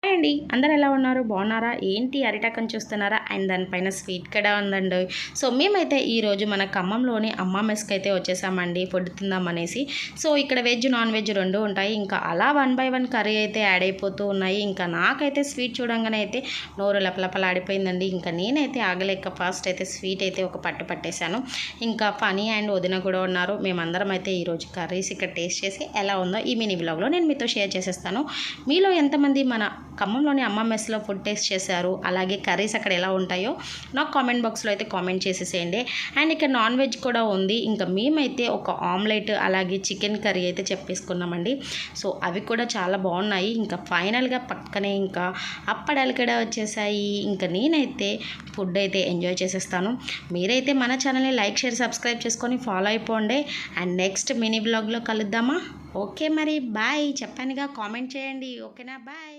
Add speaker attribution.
Speaker 1: Hi అండి. అందరూ ఎలా ఉన్నారు? బాగున్నారా? ఏంటి అరిటాకని చూస్తున్నారా? అండ్ దానిపైన స్వీట్ కూడా ఉందండి. సో మేమైతే ఈరోజు మన ఖమ్మంలోని అమ్మ మెస్కి అయితే వచ్చేసామండి ఫుడ్ తిందామనేసి. సో ఇక్కడ వెజ్ నాన్ వెజ్ రెండు ఉంటాయి. ఇంకా అలా 1 బై 1 కర్రీ అయితే యాడ్ అయిపోతూ ఉన్నాయి. ఇంకా నాకైతే స్వీట్ చూడంగానే అయితే నోరు లపలపలాడిపోయిందండి. ఇంకా నేనైతే ఆగలేక ఫాస్ట్ అయితే స్వీట్ అయితే ఒక పట్టు పట్టేశాను. ఇంకా ఫనీ అండ్ వదిన కూడా ఉన్నారు. మేమందరం అయితే ఈరోజు కర్రీస్ ఇక్కడ టేస్ట్ చేసి ఎలా ఉందో ఈ మినీ వ్లాగ్లో నేను మీతో షేర్ చేసేస్తాను. మీలో ఎంతమంది మన ఖమ్మంలోని అమ్మ మెస్లో ఫుడ్ టేస్ట్ చేశారు, అలాగే కర్రీస్ అక్కడ ఎలా ఉంటాయో నాకు కామెంట్ బాక్స్లో అయితే కామెంట్ చేసేసేయండి. అండ్ ఇక్కడ నాన్ వెజ్ కూడా ఉంది. ఇంకా మేమైతే ఒక ఆమ్లెట్ అలాగే చికెన్ కర్రీ అయితే చెప్పేసుకున్నామండి. సో అవి కూడా చాలా బాగున్నాయి. ఇంకా ఫైనల్గా పక్కనే ఇంకా అప్పడాలు కూడా వచ్చేసాయి. ఇంకా నేనైతే ఫుడ్ అయితే ఎంజాయ్ చేసేస్తాను. మీరైతే మన ఛానల్ని లైక్ షేర్ సబ్స్క్రైబ్ చేసుకొని ఫాలో అయిపోండి. అండ్ నెక్స్ట్ మినీ బ్లాగ్లో కలుద్దామా? ఓకే మరి బాయ్. చెప్పానుగా, కామెంట్ చేయండి. ఓకేనా? బాయ్.